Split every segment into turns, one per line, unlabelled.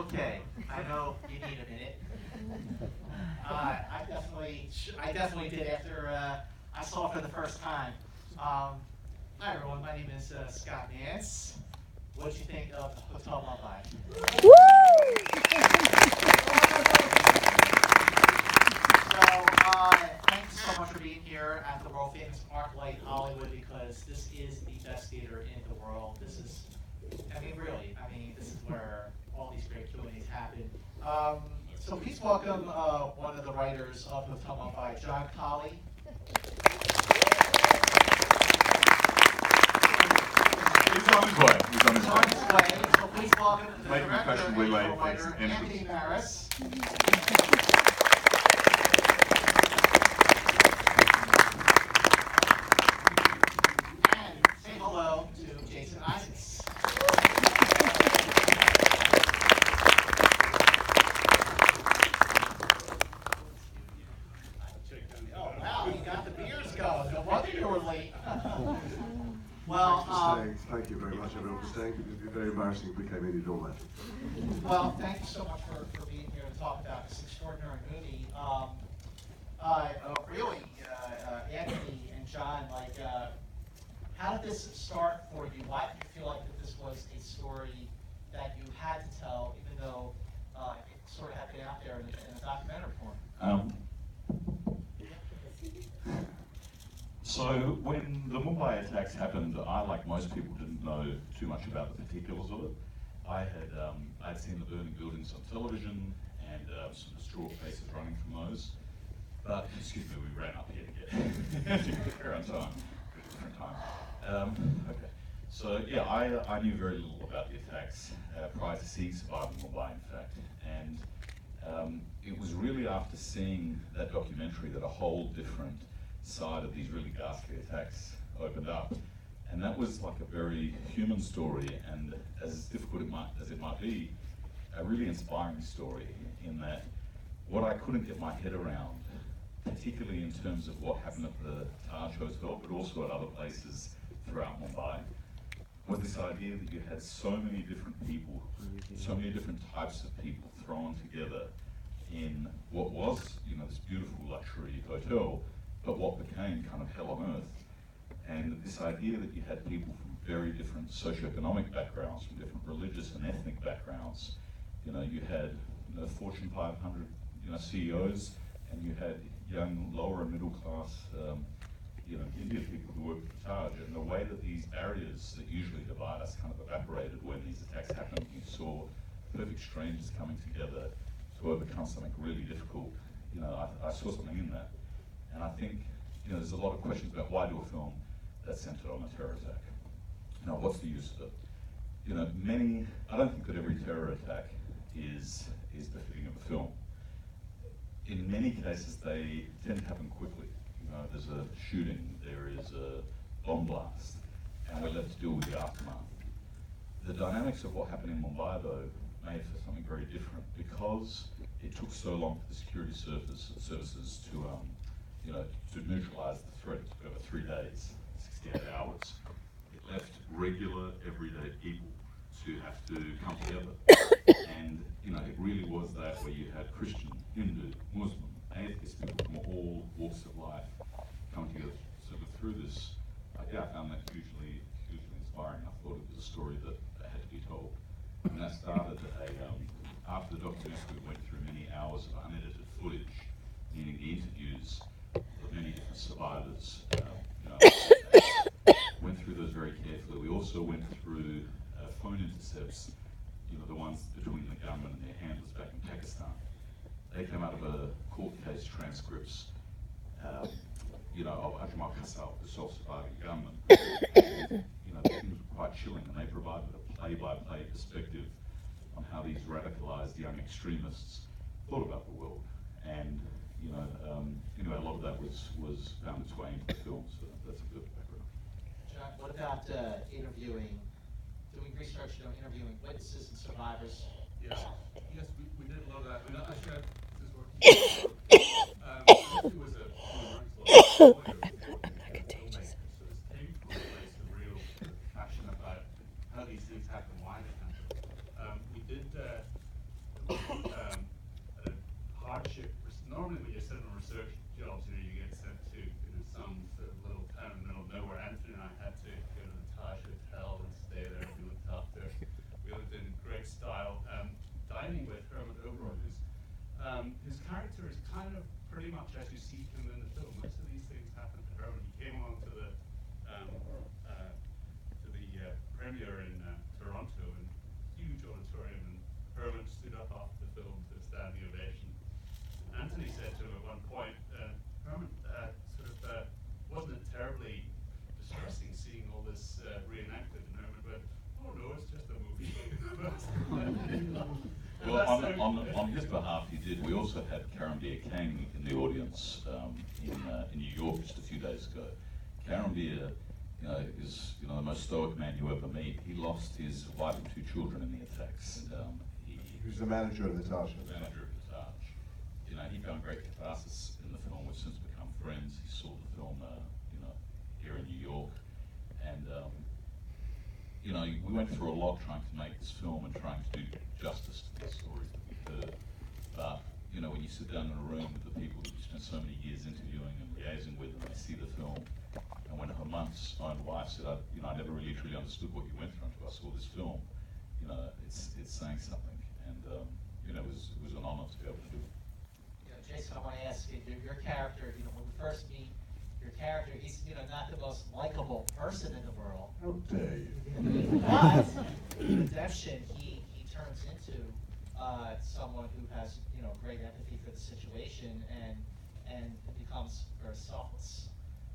Okay, I know you need a minute. I definitely did after I saw it for the first time. Hi everyone, my name is Scott Nance. What did you think of Hotel Mumbai? Woo! Thank you so much for being here at the world famous Arclight Hollywood, because this is the best theater in the world. This is, really, this is where all these great Q&As happen. So please welcome one of the writers of Hotel Mumbai, John Coller.
He's on his way. He's on his
way. So please welcome the
Making
director and
fashionably late
writer, Anthony
entrance.
Maris. And say hello to Jason Isaacs. Oh wow, you got the beers going. No wonder you were late. Well,
thank you very much, everyone, for staying. It would be very embarrassing if we came in and all that.
Well, thank you so much for being here to talk about this extraordinary movie. Really, Anthony and John, how did this start for you? Why did you feel like that this was a story that you had to tell, even though it sort of had been out there in a documentary form?
So when the Mumbai attacks happened, I, like most people, didn't know too much about the particulars of it. I'd seen the burning buildings on television and some distraught faces running from those. But excuse me, we ran up here to get here on time. Different time. Okay. So yeah, I knew very little about the attacks prior to seeing Surviving Mumbai, in fact, and it was really after seeing that documentary that a whole different side of these really ghastly attacks opened up, and that was like a very human story, and as difficult as it might be, a really inspiring story, in that what I couldn't get my head around, particularly in terms of what happened at the Taj Hotel, but also at other places throughout Mumbai, was this idea that you had so many different people, so many different types of people thrown together in what was, this beautiful luxury hotel, but what became kind of hell on earth. And this idea that you had people from very different socioeconomic backgrounds, from different religious and ethnic backgrounds. You had Fortune 500 CEOs, and you had young lower and middle class Indian people who worked at the Taj. And the way that these barriers that usually divide us kind of evaporated when these attacks happened. You saw perfect strangers coming together to overcome something really difficult. I saw something in that. And I think, there's a lot of questions about why do a film that's centered on a terror attack? What's the use of it? I don't think that every terror attack is befitting of a film. In many cases, they tend to happen quickly. There's a shooting, there is a bomb blast, and we're left to deal with the aftermath. The dynamics of what happened in Mumbai, though, made for something very different, because it took so long for the security services to neutralize the threat. It took over 3 days, 68 hours. It left regular, everyday people to have to come together. And, it really was that where you had Christian, Hindu, Muslim, atheist people from all walks of life coming together. So through this, I found that hugely inspiring. I thought it was a story that had to be told. And that started after the documentary went through many hours of unedited footage, meaning the interviews of many different survivors. Went through those very carefully. We also went through phone intercepts, the ones between the gunman and their handlers back in Pakistan. They came out of a court case transcripts, of Ajmal Kasal, the self-surviving gunman. And, the things were quite chilling, and they provided a play-by-play perspective on how these radicalized young extremists thought about the world. And a lot of that was found its way into the film, so that's a good background.
John, what about doing research, interviewing witnesses and survivors?
Yes, we did a lot of that. I shared this work. He was a human rights lawyer, filmmaker, so this came from a place of real passion about how these things happen, why they happen. We did his character is kind of pretty much as you see him in the film. Most of these things happen to Herman. He came along to the premiere in Toronto, in a huge auditorium, and Herman stood up after the film to a standing ovation. Anthony said to him at one point, Herman, wasn't it terribly distressing seeing all this reenacted? And Herman went, oh no, it's just a movie.
Well, on his behalf, he did. We also had Karamdir Kang in the audience in New York just a few days ago. Karamdir, is the most stoic man you ever meet. He lost his wife and 2 children in the attacks.
He was the manager of the Taj.
He found great catharsis in the film. We've since become friends. He saw the film, here in New York, and we went through a lot trying to make this film and trying to do justice to the stories that we heard. But when you sit down in a room with the people that you spent so many years interviewing and liaising with, and they see the film, and when her month's own wife said, I never really truly understood what you went through until I saw this film, it's saying something, and it was an honor to be able to do it.
Jason, I want to ask you, your character, when we first meet your character, he's, not the most likable person in the world.
How dare you?
But in Redemption, he turns into someone who has, great empathy for the situation and becomes very selfless.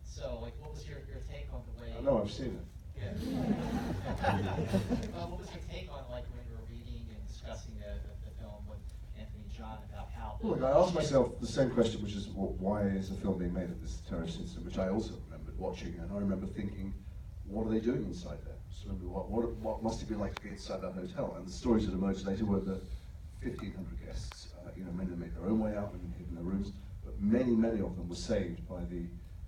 So, what was your take on the way?
I know, I've seen it.
Yeah. What was your take on, when you were reading and discussing the film with Anthony and John about how...
Look, I asked myself the same question, which is, why is the film being made of this terrorist incident, which I also remembered watching, and I remember thinking, what are they doing inside there? So what must it be like to be inside that hotel? And the stories that emerged later were the 1,500 guests. Many of them made their own way out and hid in their rooms, but many of them were saved by the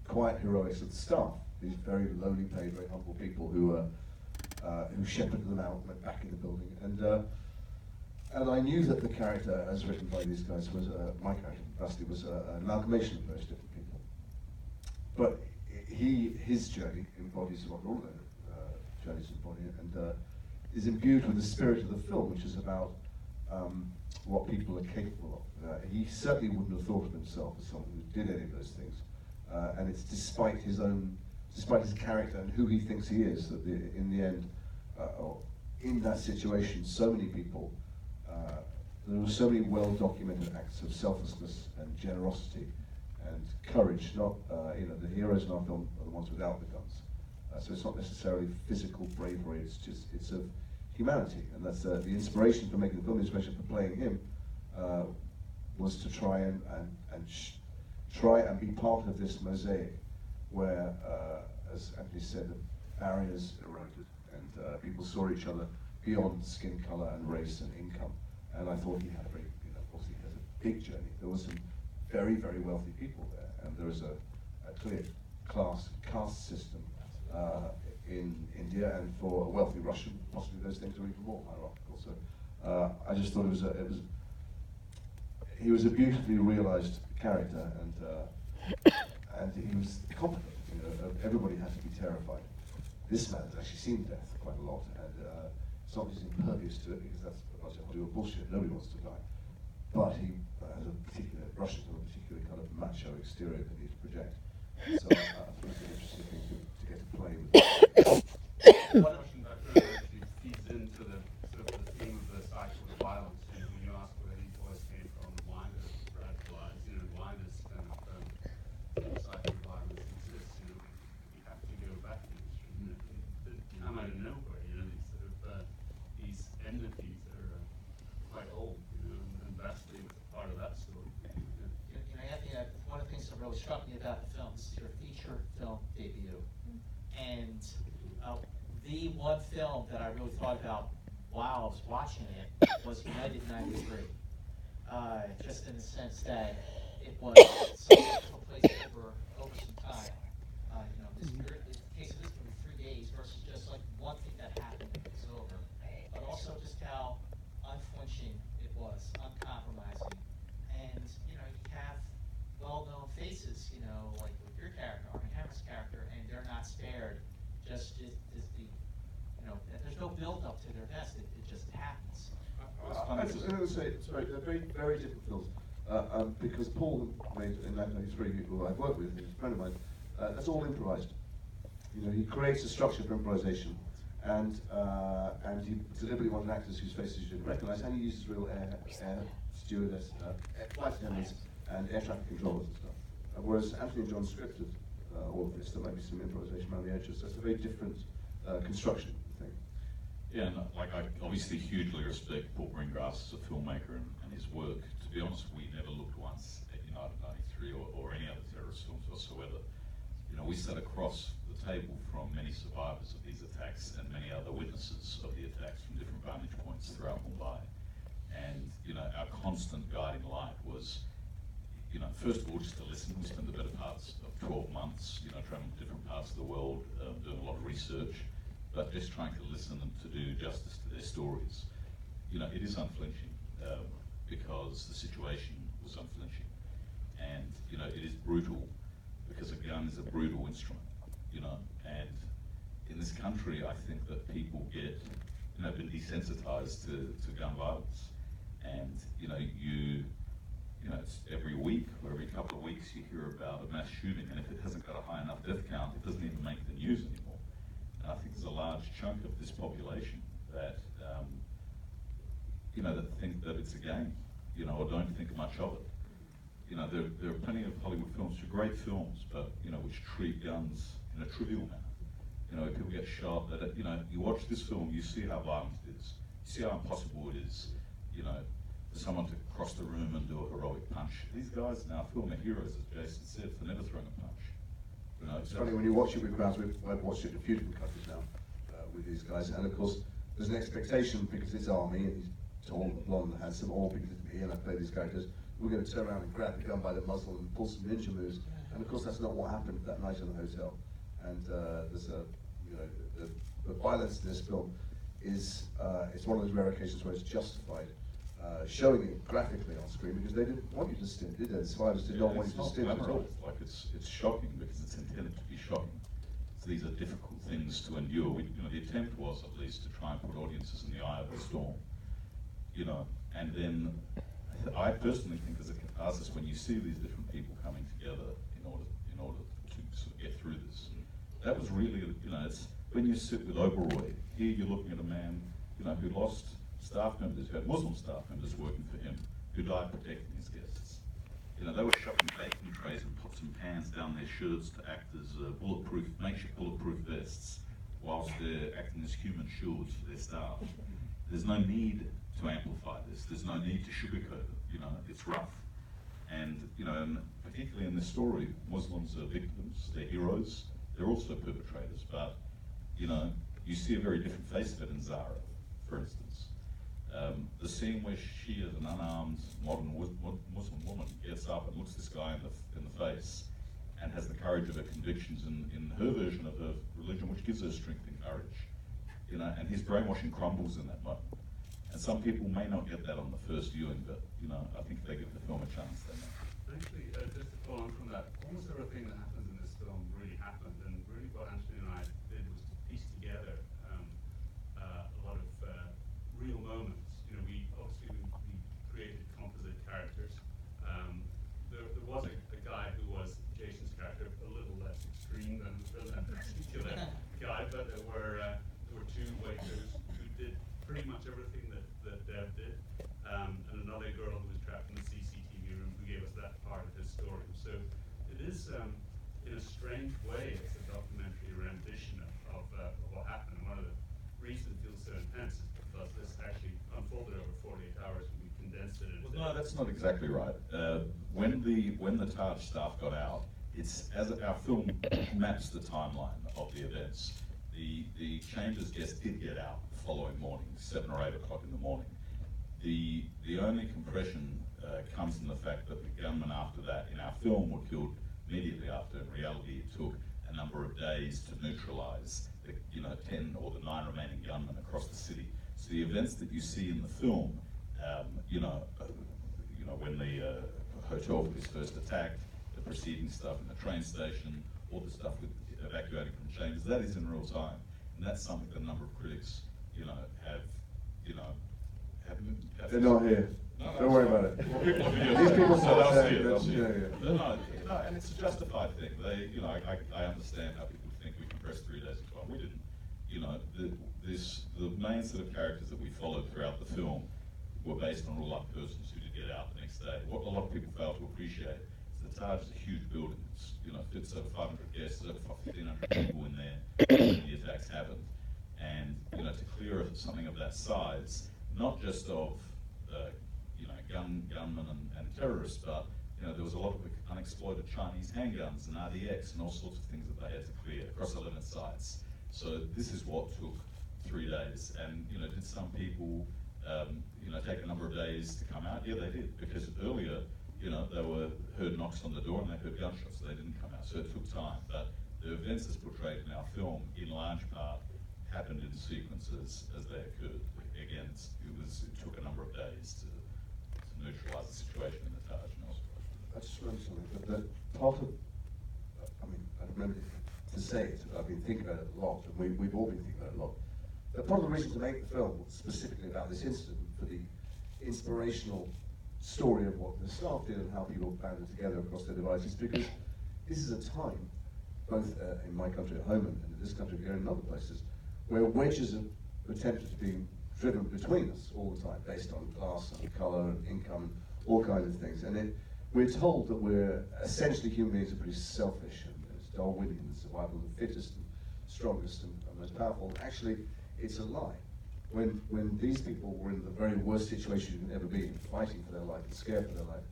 quiet heroics of the staff. These very lowly paid, very humble people who shepherded them out, went back in the building, and I knew that the character, as written by these guys, was my character, Basti, was an amalgamation of various different people. But his journey embodies what all their journeys embody, and is imbued with the spirit of the film, which is about what people are capable of. He certainly wouldn't have thought of himself as someone who did any of those things, and it's despite his character and who he thinks he is, that in the end, in that situation, so many people, there were so many well-documented acts of selflessness and generosity and courage. Not, the heroes in our film are the ones without the guns. So it's not necessarily physical bravery. It's of humanity, and that's the inspiration for making the film. The inspiration for playing him was to try and be part of this mosaic where, as Anthony said, the barriers eroded and people saw each other beyond skin color and race and income. And I thought he had a very, obviously he has a big journey. There were some very, very wealthy people there, and there is a clear caste system in India, and for a wealthy Russian, possibly those things are even more hierarchical. So I just thought he was a beautifully realized character, and he was competent. Everybody had to be terrified. This man has actually seen death quite a lot, and it's not just impervious to it, because that's Hollywood bullshit. Nobody wants to die. But he has a particular, Russians have a particular kind of macho exterior that he needs to project. So I thought it was an interesting thing to get to play with.
One question that actually feeds into the theme of the cycle of violence. When you ask where these boys came from, why does radicalize, why does kind of cycle of violence exist? You have to go back in history. They come out of nowhere. These enmities are quite old, and vastly part of that story.
Anthony, one of the things that really struck me about the film, this is your feature film debut, and the one film that I really thought about while I was watching it was United 93. Just in the sense that it was something that took place over some time. In the case of this movie, 3 days versus just one thing that happened and it was over. But also just how unflinching it was, uncompromising. And, you have well-known faces, like with your character, Armie Hammer's character, and they're not spared. Just there's no build-up to their death. It just happens.
I would say, sorry, they're very, very different films. because Paul made in 1993, who I've worked with, he's a friend of mine, that's all improvised. You know, he creates a structure for improvisation, and he deliberately wanted actors whose faces you didn't recognise, and he uses real air stewardess, flight attendants, and air traffic controllers and stuff. Whereas Anthony and John scripted all of this, there might be some improvisation around the edges. So it's a very different construction thing.
Yeah, and like I obviously hugely respect Paul Greengrass as a filmmaker and his work. To be honest, we never looked once at United 93 or any other terrorist films whatsoever. You know, we sat across the table from many survivors of these attacks and many other witnesses of the attacks from different vantage points throughout Mumbai. And, you know, our constant guiding light was, you know, first of all, just to listen. We spent the better parts of 12 months, you know, traveling to different parts of the world, doing a lot of research, but just trying to listen and to do justice to their stories. You know, it is unflinching because the situation was unflinching. And, you know, it is brutal because a gun is a brutal instrument, you know, and in this country, I think that people get, you know, been desensitized to gun violence. And, you know, it's every week or every couple of weeks you hear about a mass shooting, and if it hasn't got a high enough death count, it doesn't even make the news anymore. And I think there's a large chunk of this population that, you know, that think that it's a game, you know, or don't think much of it. You know, there are plenty of Hollywood films, which are great films, but, you know, which treat guns in a trivial manner. You know, people get shot, that, you know, you watch this film, you see how violent it is. You see how impossible it is, you know, for someone to cross the room and do a heroic punch. These guys in our film are heroes, as Jason said, for never throwing a punch. You know,
it's funny when you watch it with crowds. I've watched it in a few different countries now with these guys, and of course there's an expectation because it's Armie and he's tall, blonde, handsome, or because it's me and I play these characters. We're going to turn around and grab the gun by the muzzle and pull some ninja moves, and of course that's not what happened that night in the hotel. And there's a, you know, the violence in this film is it's one of those rare occasions where it's justified. Showing it graphically on screen because they didn't want you to stint, did they? The survivors did not want you to stint at all.
Like it's shocking because it's intended to be shocking. So these are difficult things to endure. You know, the attempt was at least to try and put audiences in the eye of the storm. You know, and then I personally think as a catharsis when you see these different people coming together in order to sort of get through this. That was really, you know, it's when you sit with Oberoi, here you're looking at a man, you know, who lost staff members, who had Muslim staff members working for him, who died protecting his guests. You know, they were shoving baking trays and pots and pans down their shirts to act as makeshift bulletproof vests, whilst they're acting as human shields for their staff. There's no need to amplify this. There's no need to sugarcoat it. You know, it's rough. And, you know, and particularly in this story, Muslims are victims, they're heroes, they're also perpetrators, but, you know, you see a very different face of it in Zara, for instance. The scene where she, as an unarmed modern Muslim woman, gets up and looks this guy in the face and has the courage of her convictions in her version of her religion, which gives her strength and courage. You know, and his brainwashing crumbles in that moment. And some people may not get that on the first viewing, but, you know, I think if they give the film a chance, they may.
Actually, just to follow on from that, almost everything that happens in this film really happened, and really what Anthony and I did was to piece together a lot of real moments. You know, we created composite characters. There was a guy who was Jason's character, a little less extreme than that particular guy, but there were two waiters who did pretty much everything that Dev did, and another girl who was trapped in the CCTV room who gave us that part of his story. So it is, in a strange way, it's a documentary rendition of what happened. And one of the reasons it feels so intense is because this actually unfolded over 48 hours and we condensed it into...
Well, no, that's not exactly right. When the Taj staff got out, it's as our film maps the timeline of the events. The Chambers guests did get out the following morning, 7 or 8 o'clock in the morning. The only compression comes from the fact that the gunmen after that in our film were killed immediately after. In reality, it took a number of days to neutralize the 10 or the 9 remaining gunmen across the city. So the events that you see in the film, when the hotel was first attacked, the preceding stuff in the train station, all the stuff with evacuating from Chambers, that is in real time, and that's something that a number of critics, have
They're not here.
No,
Don't worry about it.
Well, people have videos.
These people
so they'll
say
see it. They'll
that-
see
yeah,
it.
yeah.
No, and it's a justified thing. I understand how people think we can press 3 days into one. We didn't. The main set of characters that we followed throughout the film were based on real-life persons who did get out the next day. What a lot of people fail to appreciate is the Taj is a huge building. It's, fits over 500 guests, over 1,500 people in there when the attacks happened. And to clear something of that size, not just of gunmen and terrorists, but there was a lot of unexploited Chinese handguns and RDX and all sorts of things that they had to clear across 11 sites. So this is what took 3 days. And did some people take a number of days to come out? Yeah, they did, because earlier they heard knocks on the door and they heard gunshots, so they didn't come out. So it took time. But the events as portrayed in our film, in large part, happened in sequences as they occurred. Again, it took a number of days to neutralize the situation in the Taj and elsewhere.
I just remember something, that part of, I remember to say it, I've been thinking about it a lot, and we've all been thinking about it a lot. But part of the reason to make the film, specifically about this incident, for the inspirational story of what the staff did and how people banded together across their divides, is because this is a time, both in my country at home and in this country here and in other places, where wedges have attempted to be driven between us all the time, based on class and colour and income and all kinds of things. And we're told that we're essentially human beings are pretty selfish, and it's Darwinian, the survival of the fittest and strongest and most powerful. Actually, it's a lie. When these people were in the very worst situation you can ever be in, fighting for their life and scared for their life,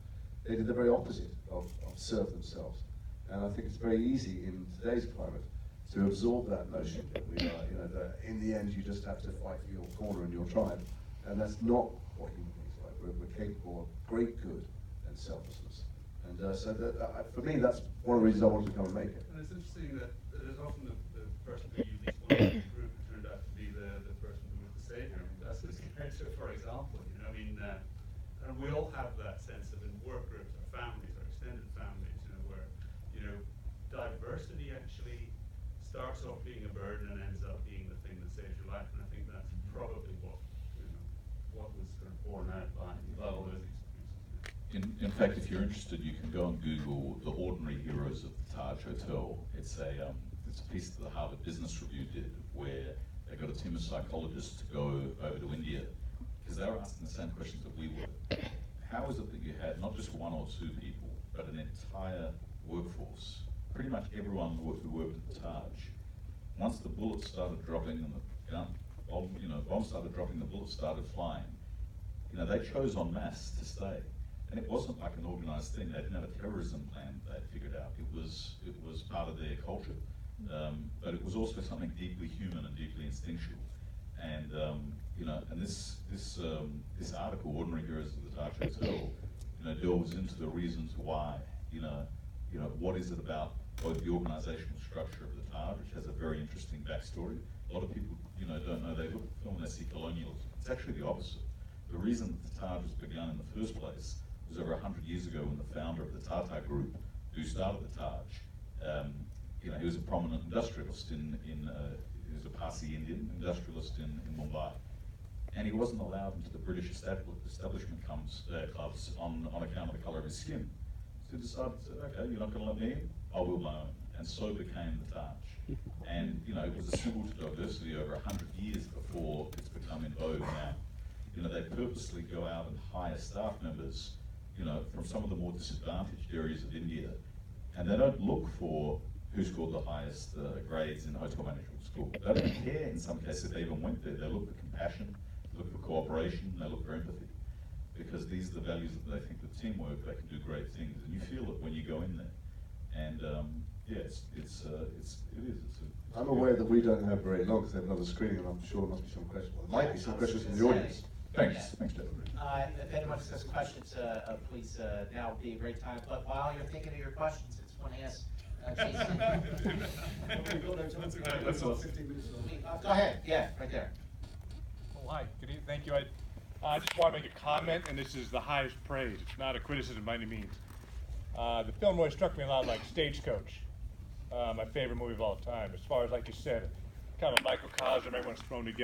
they did the very opposite of serve themselves. And I think it's very easy in today's climate to absorb that notion that we are, that in the end you just have to fight for your corner and your tribe, and that's not what human beings are like. We're capable of great good and selflessness, and so for me that's one of the reasons I wanted to come and make it.
And it's interesting that it is often the person who you least want in the group who turned out to be the person who was the savior. I mean, that's this character, for example. And we all have that sense of in work groups, our families, our extended families, where diversity actually starts off being a burden and ends up being the thing that saves your life. And I think that's probably what was sort of borne out by all those experiences.
In fact, if you're interested, you can go and Google the ordinary heroes of the Taj Hotel. It's a piece that the Harvard Business Review did, where they got a team of psychologists to go over to India, because they were asking the same questions that we were. How is it that you had not just 1 or 2 people, but an entire workforce, pretty much everyone who worked at the Taj? Once the bullets started dropping and the bombs started dropping, the bullets started flying, they chose en masse to stay. And it wasn't like an organized thing. They didn't have a terrorism plan they'd figured out. It was part of their culture. But it was also something deeply human and deeply instinctual. And and this article, Ordinary Heroes of the Taj Hotel, delves into the reasons why. What is it about both the organizational structure of the Taj, which has a very interesting backstory. A lot of people, don't know. They look at the film and they see colonialism. It's actually the opposite. The reason that the Taj was begun in the first place was over 100 years ago when the founder of the Tata Group, who started the Taj, he was a prominent industrialist he was a Parsi Indian industrialist in Mumbai. And he wasn't allowed into the British establishment clubs on account of the colour of his skin. So he decided, okay, you're not going to let me in, I will my own. And so became the Taj. And it was a symbol to diversity over 100 years before it's become in vogue now. They purposely go out and hire staff members, from some of the more disadvantaged areas of India, and they don't look for who scored the highest grades in hotel management school. They don't care in some cases if they even went there. They look for compassion, they look for cooperation, they look for empathy, because these are the values that they think with teamwork they can do great things, and you feel it when you go in there. And
I'm aware that we don't have very long because they have another screening, and I'm sure there must be some questions. Well, there might be some questions from the audience.
Thanks, Jeff.
If anyone has questions, please, now would be a great time. But while you're thinking of your questions, I just want to ask Jason. Go ahead, yeah, right there.
Oh, hi, good evening, thank you. I just want to make a comment, and this is the highest praise. It's not a criticism by any means. The film really struck me a lot like Stagecoach, my favorite movie of all time. As far as, like you said, kind of a microcosm, everyone's thrown together.